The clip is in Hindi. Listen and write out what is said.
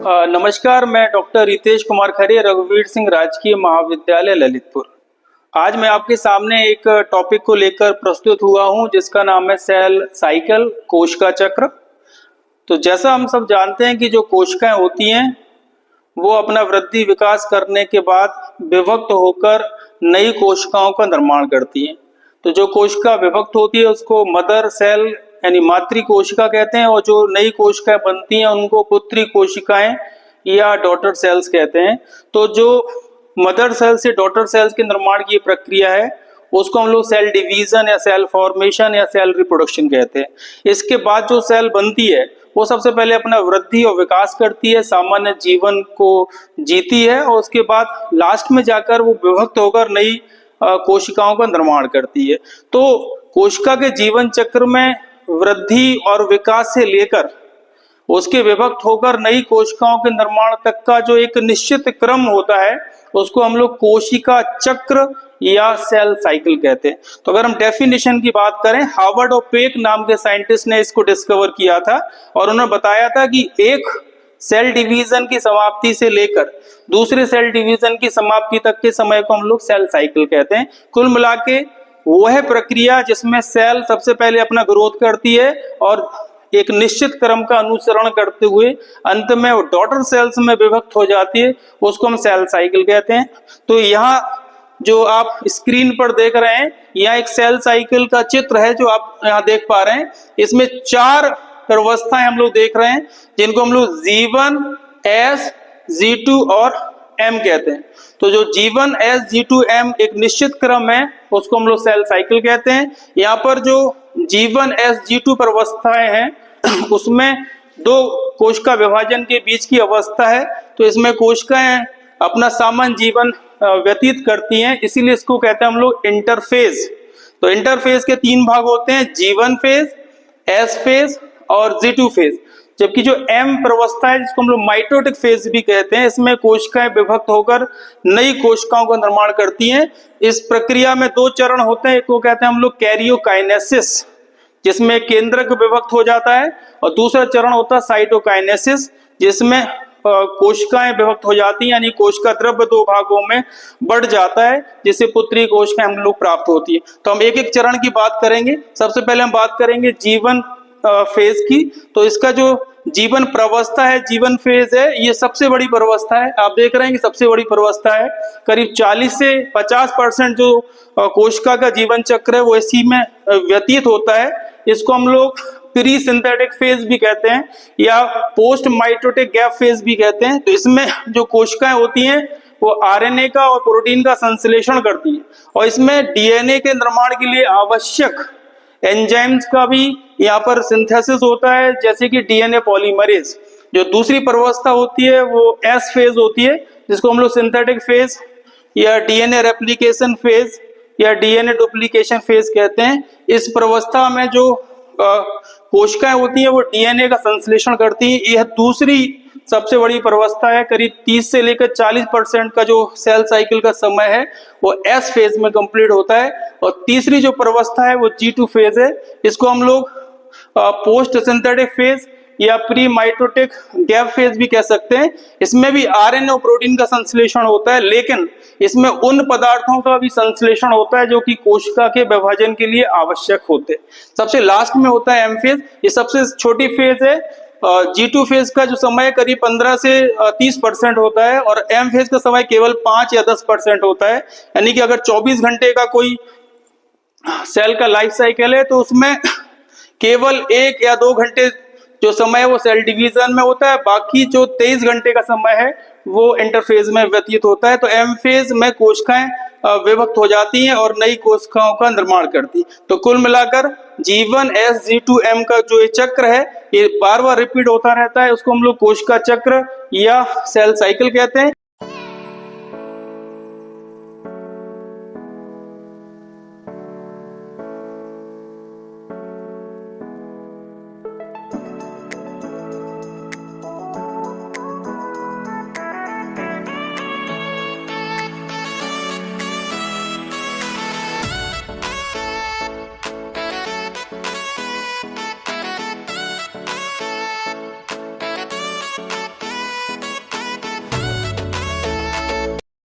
नमस्कार, मैं डॉक्टर रितेश कुमार खरे, रघुवीर सिंह राजकीय महाविद्यालय ललितपुर। आज मैं आपके सामने एक टॉपिक को लेकर प्रस्तुत हुआ हूं जिसका नाम है सेल साइकिल, कोशिका चक्र। तो जैसा हम सब जानते हैं कि जो कोशिकाएं होती हैं वो अपना वृद्धि विकास करने के बाद विभक्त होकर नई कोशिकाओं का निर्माण करती हैं। तो जो कोशिका विभक्त होती है उसको मदर सेल यानी मातृ कोशिका कहते हैं, और जो नई कोशिकाएं बनती हैं उनको पुत्री कोशिकाएं या डॉटर सेल्स कहते हैं। तो जो मदर सेल से डॉटर सेल्स के निर्माण की प्रक्रिया है उसको हम लोग सेल डिवीजन या सेल फॉर्मेशन या सेल रिप्रोडक्शन कहते हैं। इसके बाद जो सेल बनती है वो सबसे पहले अपना वृद्धि और विकास करती है, सामान्य जीवन को जीती है, और उसके बाद लास्ट में जाकर वो विभक्त होकर नई कोशिकाओं का निर्माण करती है। तो कोशिका के जीवन चक्र में वृद्धि और विकास से लेकर उसके विभक्त होकर नई कोशिकाओं के निर्माण तक का जो एक निश्चित क्रम होता है उसको हम लोग कोशिका चक्र या सेल साइकिल कहते हैं। तो अगर हम डेफिनेशन की बात करें, हार्वर्ड और पेक नाम के साइंटिस्ट ने इसको डिस्कवर किया था और उन्होंने बताया था कि एक सेल डिवीजन की समाप्ति से लेकर दूसरे सेल डिवीजन की समाप्ति तक के समय को हम लोग सेल साइकिल कहते हैं। कुल मिला के वह प्रक्रिया जिसमें सेल सबसे पहले अपना ग्रोथ करती है और एक निश्चित क्रम का अनुसरण करते हुए अंत में वो डॉटर सेल्स में विभक्त हो जाती है, उसको हम सेल साइकिल कहते हैं। तो यहाँ जो आप स्क्रीन पर देख रहे हैं, यहाँ एक सेल साइकिल का चित्र है जो आप यहाँ देख पा रहे हैं। इसमें 4 अवस्थाएं हम लोग देख रहे हैं जिनको हम लोग G1, S, G2 और M कहते हैं। तो जो G1, S, G2, M एक निश्चित क्रम है उसको हम लोग सेल साइकिल कहते हैं। यहाँ पर जो G1, S, G2 पर अवस्थाएं हैं उसमें 2 कोशिका विभाजन के बीच की अवस्था है। तो इसमें कोशिकाएं अपना सामान्य जीवन व्यतीत करती हैं, इसीलिए इसको कहते हैं हम लोग इंटरफेज। तो इंटरफेज के 3 भाग होते हैं, G1 फेज, S फेज और G2 फेज। जबकि जो M प्रवस्था है जिसको हम लोग माइटोटिक फेज भी कहते हैं, इसमें कोशिकाएं विभक्त होकर नई कोशिकाओं का निर्माण करती हैं। इस प्रक्रिया में 2 चरण होते हैं, एक को कहते हैं हम लोग कैरियोकाइनेसिस जिसमें केंद्रक विभक्त हो जाता है, और दूसरा चरण होता है साइटोकाइनेसिस जिसमें कोशिकाएं विभक्त हो जाती हैं, यानी कोशिका द्रव्य 2 भागों में बढ़ जाता है जिससे पुत्री कोशिकाएं हम लोग प्राप्त होती है। तो हम एक एक चरण की बात करेंगे। सबसे पहले हम बात करेंगे जीवन फेज की। तो इसका जो जीवन प्रवस्था है, जीवन फेज है, ये सबसे बड़ी प्रवस्था है। आप देख रहे हैं कि सबसे बड़ी प्रवस्था है। करीब 40 से 50% जो कोशिका का जीवन चक्र है वो इसी में व्यतीत होता है। इसको हम लोग प्री सिंथेटिक फेज भी कहते हैं या पोस्ट माइटोटिक गैप फेज भी कहते हैं। तो इसमें जो कोशिकाएं होती हैं वो आरएनए का और प्रोटीन का संश्लेषण करती हैं, और इसमें डीएनए के निर्माण के लिए आवश्यक एंजाइम्स का भी यहाँ पर सिंथेसिस होता है, जैसे कि डीएनए पॉलीमरेज। जो दूसरी प्रवस्था होती है वो एस फेज होती है जिसको हम लोग सिंथेटिक फेज या डीएनए रेप्लिकेशन फेज या डीएनए डुप्लीकेशन फेज कहते हैं। इस प्रवस्था में जो कोशिकाएं होती हैं वो डीएनए का संश्लेषण करती हैं। यह दूसरी सबसे बड़ी प्रवस्था है। करीब 30 से लेकर 40% का जो सेल साइकिल का समय है वो एस फेज में कंप्लीट होता है। और तीसरी जो प्रवस्था है वो G2 फेज है। इसको हम लोग पोस्ट सिंथेटिक फेज या प्री माइटोटिक गैप फेज भी कह सकते हैं। इसमें भी आरएनए और प्रोटीन का संश्लेषण होता है, लेकिन इसमें उन पदार्थों का भी संश्लेषण होता है जो कि कोशिका के विभाजन के लिए आवश्यक होते हैं। सबसे लास्ट में होता है एम फेज, ये सबसे छोटी फेज है। G2 फेज का जो समय करीब 15 से 30% होता है और M फेज का समय केवल 5 या 10% होता है। यानी कि अगर 24 घंटे का कोई सेल का लाइफ साइकिल है तो उसमें केवल 1 या 2 घंटे जो समय है वो सेल डिवीजन में होता है, बाकी जो 23 घंटे का समय है वो इंटरफेज में व्यतीत होता है। तो M फेज में कोशिकाएं विभक्त हो जाती हैं और नई कोशिकाओं का निर्माण करती। तो कुल मिलाकर G1, S, G2, M का जो ये चक्र है ये बार बार रिपीट होता रहता है, उसको हम लोग कोशिका चक्र या सेल साइकिल कहते हैं।